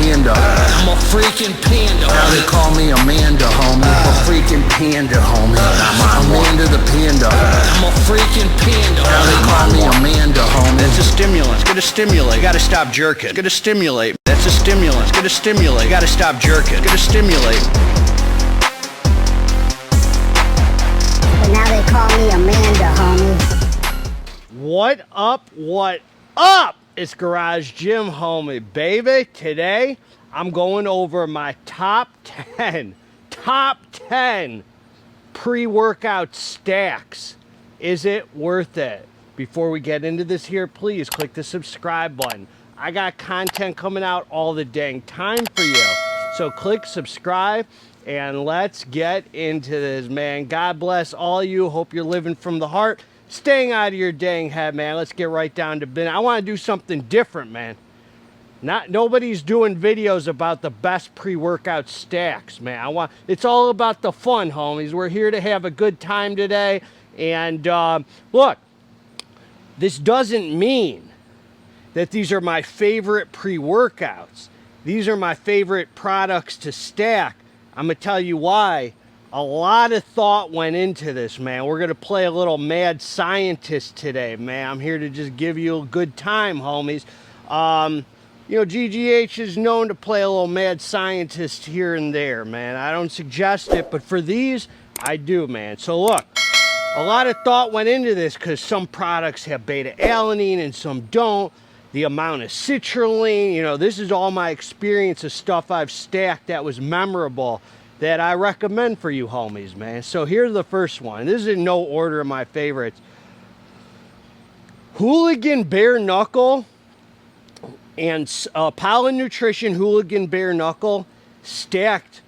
panda. I'm a freaking panda. Now they call me Amanda, homie. A freaking panda, homie. Amanda the panda. I'm a freaking panda. Now they call me Amanda, homie. That's a stimulant. It's gonna stimulate. You gotta stop jerking. It's gonna stimulate. That's a stimulant. It's gonna stimulate. You gotta stop jerking. It's gonna stimulate. But now they call me Amanda, homie. What up? What up? It's Garage Gym, homie, baby. Today, I'm going over my top 10 pre-workout stacks. Is it worth it? Before we get into this here, please click the subscribe button. I got content coming out all the dang time for you. So click subscribe and let's get into this, man. God bless all you. Hope you're living from the heart. Staying out of your dang head, man. Let's get right down to business. I want to do something different, man. Nobody's doing videos about the best pre-workout stacks, man. It's all about the fun, homies. We're here to have a good time today. And look, this doesn't mean that these are my favorite pre-workouts. These are my favorite products to stack. I'm gonna tell you why. A lot of thought went into this, man. We're gonna play a little mad scientist today, man. I'm here to just give you a good time, homies. You know, GGH is known to play a little mad scientist here and there, man. I don't suggest it, but for these, I do, man. So look, a lot of thought went into this because some products have beta-alanine and some don't. The amount of citrulline, you know, this is all my experience of stuff I've stacked that was memorable that I recommend for you homies, man. So here's the first one. This is in no order of my favorites. Hooligan Bare Knuckle and Panda Nutrition Hooligan Bare Knuckle stacked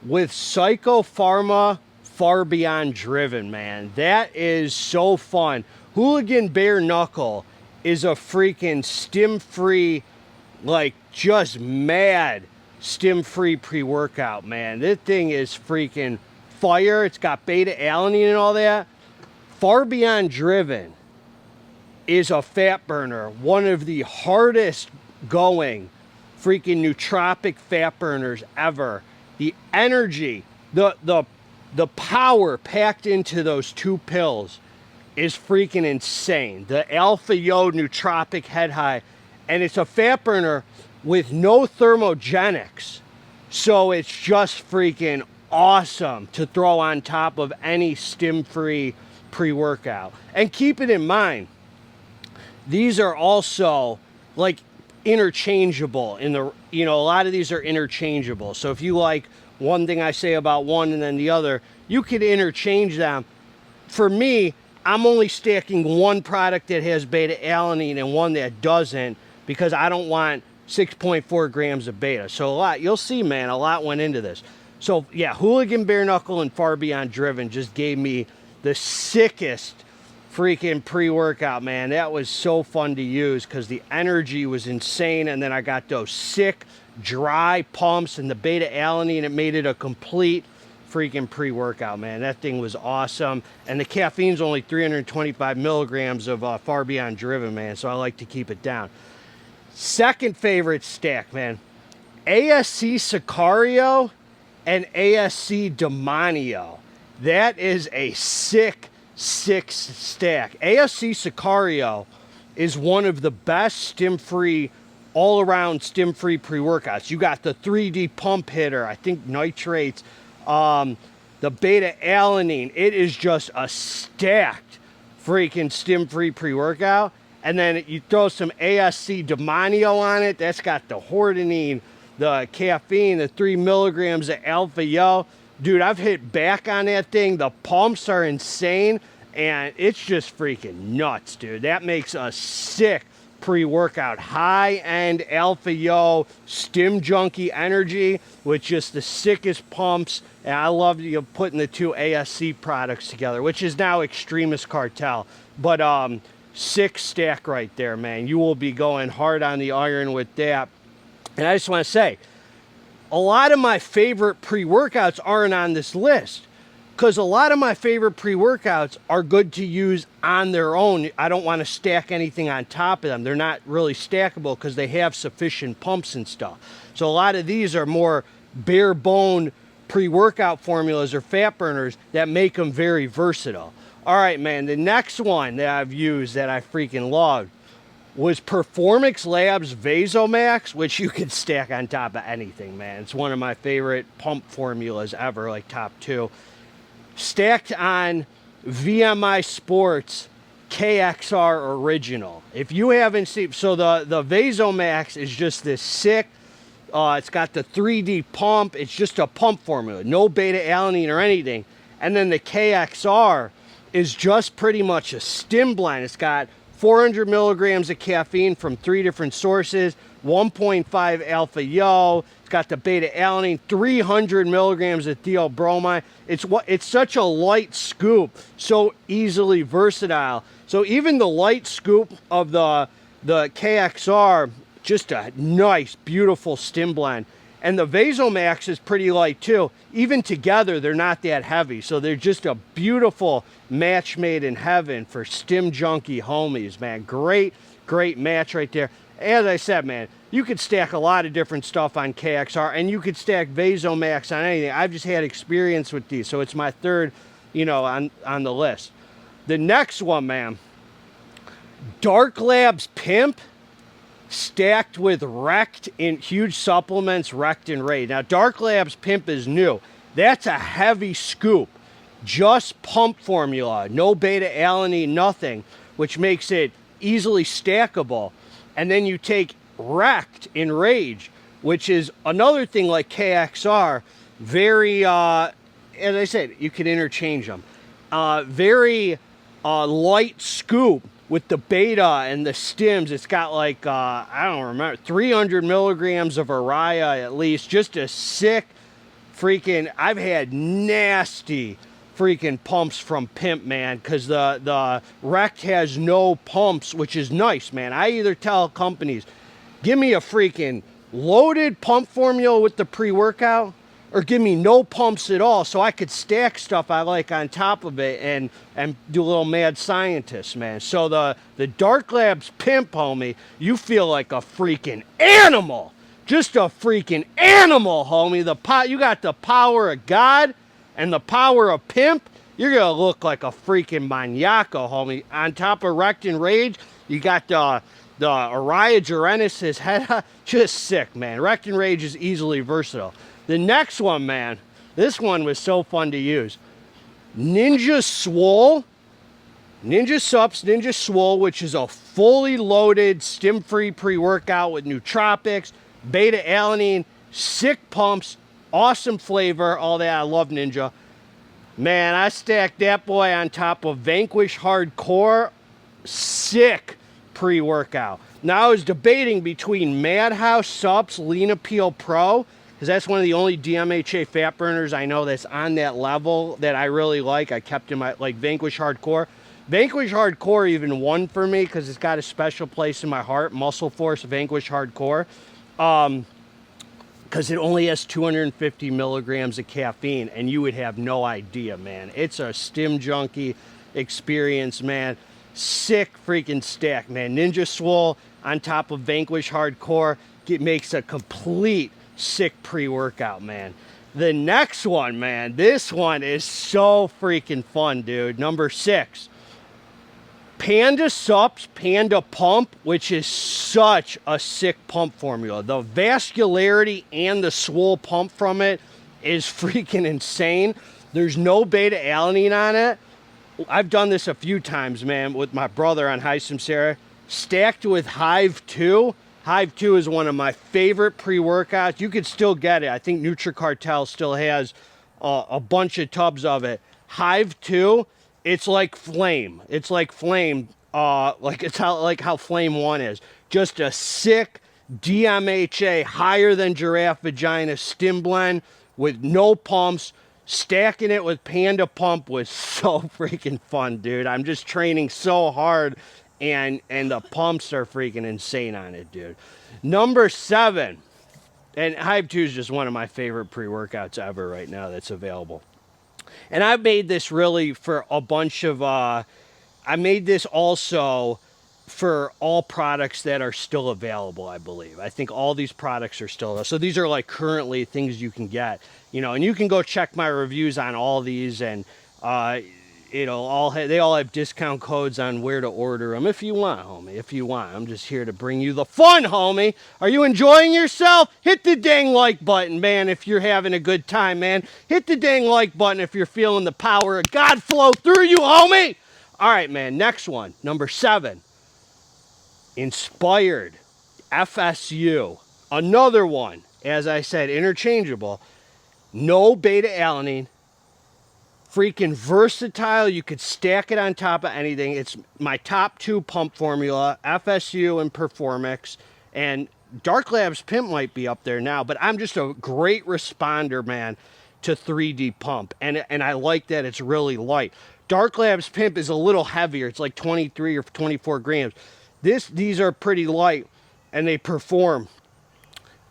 with Pharma Far Beyond Driven, man. That is so fun. Hooligan Bare Knuckle is a freaking stim-free, like just mad stim-free pre-workout, man. This thing is freaking fire. It's got beta-alanine and all that. Far Beyond Driven is a fat burner. One of the hardest going freaking nootropic fat burners ever. The energy, the power packed into those two pills is freaking insane. The Alpha Yo nootropic head high, and it's a fat burner with no thermogenics. So it's just freaking awesome to throw on top of any stim-free pre-workout. And keep it in mind, these are also like interchangeable in the, you know, a lot of these are interchangeable. So if you like one thing I say about one and then the other, you could interchange them. For me, I'm only stacking one product that has beta-alanine and one that doesn't because I don't want 6.4 grams of beta. So a lot, you'll see, man, a lot went into this. So yeah, Hooligan Bare Knuckle and Far Beyond Driven just gave me the sickest freaking pre-workout, man. That was so fun to use because the energy was insane, and then I got those sick dry pumps and the beta-alanine. It made it a complete freaking pre-workout, man. That thing was awesome, and the caffeine's only 325 milligrams of Far Beyond Driven, man, so I like to keep it down. Second favorite stack, man, ASC Sicario and ASC Demonio. That is a sick stack. ASC Sicario is one of the best stim-free, all-around stim-free pre-workouts. You got the 3D pump hitter, I think nitrates, the beta-alanine. It is just a stacked freaking stim-free pre-workout. And then you throw some ASC Demonio on it. That's got the hordenine, the caffeine, the 3 milligrams of Alpha Yo. Dude, I've hit back on that thing. The pumps are insane, and it's just freaking nuts, dude. That makes a sick pre-workout. High-end Alpha Yo, Stim Junkie energy with just the sickest pumps. And I love you putting the two ASC products together, which is now Xtremis Cartel. But, sick stack right there, man. You will be going hard on the iron with that. And I just want to say, a lot of my favorite pre-workouts aren't on this list because a lot of my favorite pre-workouts are good to use on their own. I don't want to stack anything on top of them. They're not really stackable because they have sufficient pumps and stuff. So a lot of these are more bare bone pre-workout formulas or fat burners that make them very versatile. All right, man, the next one that I've used that I freaking loved was Performix Labz Vasomax, which you could stack on top of anything, man. It's one of my favorite pump formulas ever, like top 2. Stacked on VMI Sports KXR Original. If you haven't seen, so the Vasomax is just this sick, it's got the 3D pump. It's just a pump formula, no beta-alanine or anything. And then the KXR is just pretty much a stim blend. It's got 400 milligrams of caffeine from 3 different sources, 1.5 alpha yo. It's got the beta-alanine, 300 milligrams of theobromine. It's such a light scoop, so easily versatile. So even the light scoop of the KXR, just a nice, beautiful stim blend. And the Vasomax is pretty light too. Even together, they're not that heavy. So they're just a beautiful match made in heaven for stim junkie homies, man. Great, great match right there. As I said, man, you could stack a lot of different stuff on KXR, and you could stack Vasomax on anything. I've just had experience with these, so it's my third, on the list. The next one, man, Labz Pimp, stacked with Rect in huge supplements, Rect and Raid. Now, Labz Pimp is new. That's a heavy scoop. Just pump formula, no beta-alanine, nothing, which makes it easily stackable. And then you take Rect in Rage, which is another thing like KXR, very, as I said, you can interchange them. Very light scoop with the beta and the stims. It's got like, I don't remember, 300 milligrams of Araya at least. Just a sick freaking, I've had nasty freaking pumps from Pimp, man, because the Rect has no pumps, which is nice, man. I either tell companies, give me a freaking loaded pump formula with the pre-workout, or give me no pumps at all so I could stack stuff I like on top of it and do a little mad scientist, man. So the Labz Pimp, homie, you feel like a freaking animal. Just a freaking animal, homie. You got the power of God and the power of Pimp. You're going to look like a freaking maniaco, homie. On top of Rect and Rage, you got the Araya Genesis head. Just sick, man. Rect and Rage is easily versatile. The next one, man, this one was so fun to use. Ninja Swole, Ninja Supps, Ninja Swole, which is a fully loaded, stim-free pre-workout with nootropics, beta-alanine, sick pumps, awesome flavor, all that. I love Ninja. Man, I stacked that boy on top of Vanquish Hardcore, sick pre-workout. Now I was debating between Madhouse Supps, Lean Appeal Pro, because that's one of the only DMHA fat burners I know that's on that level that I really like. I kept in my, like, Vanquish Hardcore. Vanquish Hardcore even won for me because it's got a special place in my heart. Muscle Force Vanquish Hardcore. Because it only has 250 milligrams of caffeine, and you would have no idea, man. It's a stim junkie experience, man. Sick freaking stack, man. Ninja Swole on top of Vanquish Hardcore. It makes a complete sick pre-workout, man. The next one, man, this one is so freaking fun, dude. Number 6, Panda Supps, Panda Pump, which is such a sick pump formula. The vascularity and the swole pump from it is freaking insane. There's no beta-alanine on it. I've done this a few times, man, with my brother on High Samsara. Stacked with Hive 2. Hive 2 is one of my favorite pre-workouts. You could still get it. I think Nutricartel still has a bunch of tubs of it. Hive 2, it's like Flame. It's like Flame, like how Flame 1 is. Just a sick DMHA, higher than giraffe vagina stim blend with no pumps. Stacking it with Panda Pump was so freaking fun, dude. I'm just training so hard. And the pumps are freaking insane on it, dude. Number 7, and Hive 2 is just one of my favorite pre-workouts ever right now that's available. And I made this really for a bunch of, I made this also for all products that are still available, I believe. I think all these products are still available. So these are like currently things you can get, you know, and you can go check my reviews on all these, and they all have discount codes on where to order them if you want, homie. If you want. I'm just here to bring you the fun, homie. Are you enjoying yourself? Hit the dang like button, man, if you're having a good time, man. Hit the dang like button if you're feeling the power of God flow through you, homie. All right, man, next one, number 7. Inspired FSU. Another one, as I said, interchangeable. No beta-alanine. Freaking versatile. You could stack it on top of anything. It's my top 2 pump formula, FSU and Performix. And Dark Labz Pimp might be up there now, but I'm just a great responder, man, to 3D pump. And I like that it's really light. Dark Labz Pimp is a little heavier. It's like 23 or 24 grams. These are pretty light, and they perform.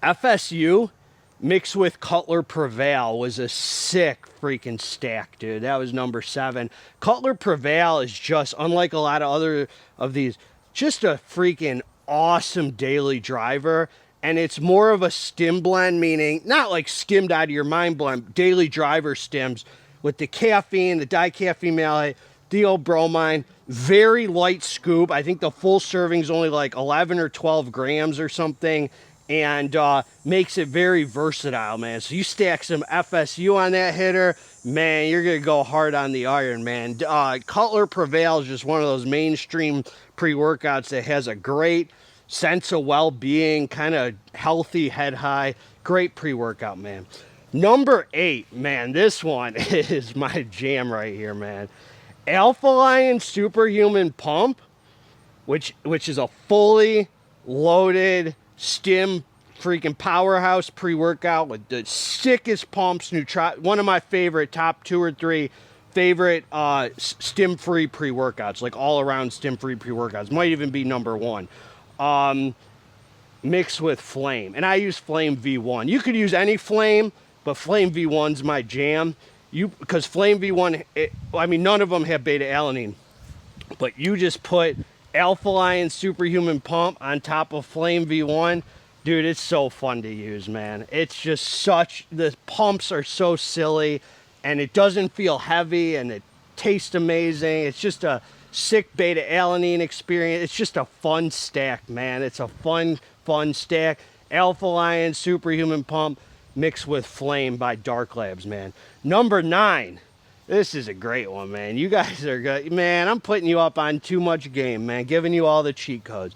FSU mixed with Cutler Prevail was a sick freaking stack, dude. That was number 7. Cutler Prevail is just, unlike a lot of other of these, just a freaking awesome daily driver. And it's more of a stim blend, meaning not like skimmed out of your mind blend, daily driver stims with the caffeine, the dicaffeine malate, theobromine, very light scoop. I think the full serving is only like 11 or 12 grams or something, and makes it very versatile, man. So you stack some FSU on that hitter, man, you're going to go hard on the iron, man. Cutler Prevail is just one of those mainstream pre-workouts that has a great sense of well-being, kind of healthy head high. Great pre-workout, man. Number 8, man, this one is my jam right here, man. Alpha Lion Superhuman Pump, which is a fully loaded stim freaking powerhouse pre-workout with the sickest pumps. One of my favorite top 2 or 3 favorite stim-free pre-workouts, like all-around stim-free pre-workouts. Might even be number 1. Mixed with Flame, and I use Flame V1. You could use any Flame, but Flame V1's my jam. Because Flame V1, none of them have beta-alanine, but you just put Alpha Lion Superhuman Pump on top of Flame V1, dude, it's so fun to use, man. It's just the pumps are so silly, and it doesn't feel heavy, and it tastes amazing. It's just a sick beta-alanine experience. It's just a fun stack, man. It's a fun stack. Alpha Lion Superhuman Pump mixed with Flame by Dark Labz, man. Number 9. This is a great one, man. You guys are good. Man, I'm putting you up on too much game, man. Giving you all the cheat codes.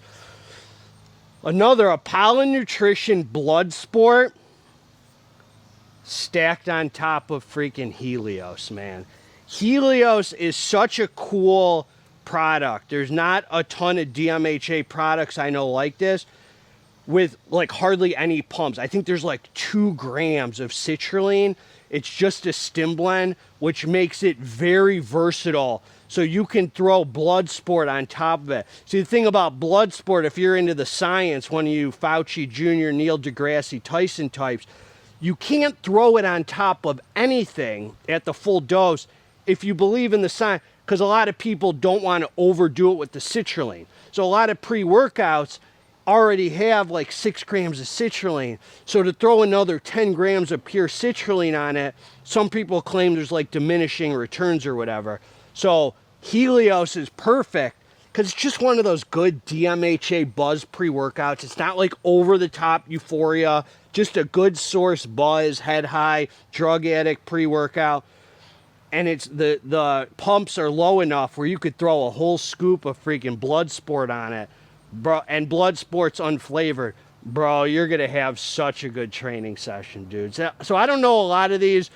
Another Apollo Nutrition Blood Sport stacked on top of freaking Helios, man. Helios is such a cool product. There's not a ton of DMHA products I know like this, with like hardly any pumps. I think there's like 2 grams of citrulline. It's just a stim blend, which makes it very versatile. So you can throw Blood Sport on top of it. See, the thing about Blood Sport, if you're into the science, one of you Fauci Jr., Neil deGrasse Tyson types, you can't throw it on top of anything at the full dose if you believe in the science, because a lot of people don't want to overdo it with the citrulline. So a lot of pre-workouts already have like 6 grams of citrulline. So to throw another 10 grams of pure citrulline on it, some people claim there's like diminishing returns or whatever. So Helios is perfect because it's just one of those good DMHA buzz pre-workouts. It's not like over-the-top euphoria, just a good source buzz, head high, drug addict pre-workout. And it's the pumps are low enough where you could throw a whole scoop of freaking Blood Sport on it. Bro, and Blood Sport's unflavored. Bro, you're going to have such a good training session, dude. So I don't know a lot of these.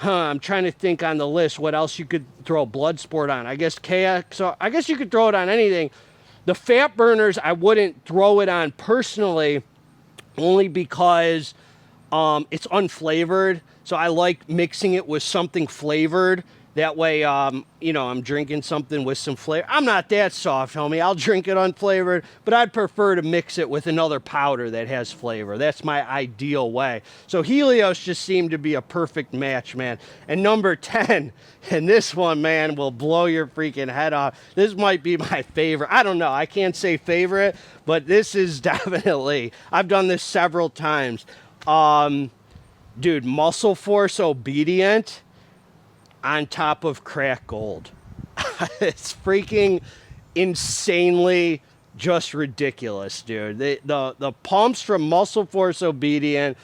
I'm trying to think on the list what else you could throw Blood Sport on. I guess KX. So I guess you could throw it on anything. The fat burners, I wouldn't throw it on personally, only because it's unflavored. So I like mixing it with something flavored That way, you know, I'm drinking something with some flavor. I'm not that soft, homie. I'll drink it unflavored, but I'd prefer to mix it with another powder that has flavor. That's my ideal way. So Helios just seemed to be a perfect match, man. And number 10, and this one, man, will blow your freaking head off. This might be my favorite. I don't know. I can't say favorite, but this is definitely, I've done this several times. Dude, Muscle Force Obedient on top of crack gold. It's freaking insanely just ridiculous, dude. The pumps from Muscle Force Obedient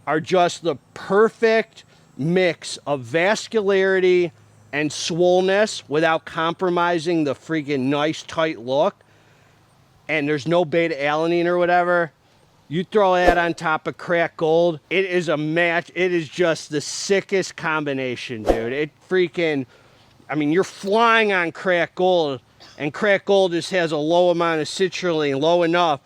are just the perfect mix of vascularity and swollenness without compromising the freaking nice tight look. And there's no beta alanine or whatever. You throw that on top of crack gold, it is a match. It is just the sickest combination, dude. It freaking, I mean, you're flying on crack gold, and crack gold just has a low amount of citrulline, low enough,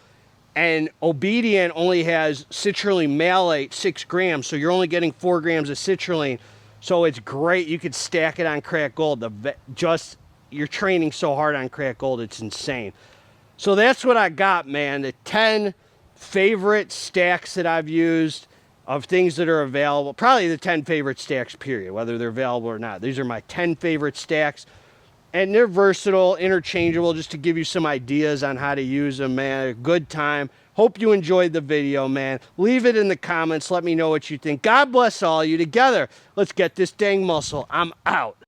and Obedient only has citrulline malate, 6 grams, so you're only getting 4 grams of citrulline. So it's great. You could stack it on crack gold. You're training so hard on crack gold, it's insane. So that's what I got, man. The 10 favorite stacks that I've used of things that are available. Probably the 10 favorite stacks, period, whether they're available or not. These are my 10 favorite stacks. And they're versatile, interchangeable, just to give you some ideas on how to use them, man. A good time. Hope you enjoyed the video, man. Leave it in the comments. Let me know what you think. God bless all you. Together, let's get this dang muscle. I'm out.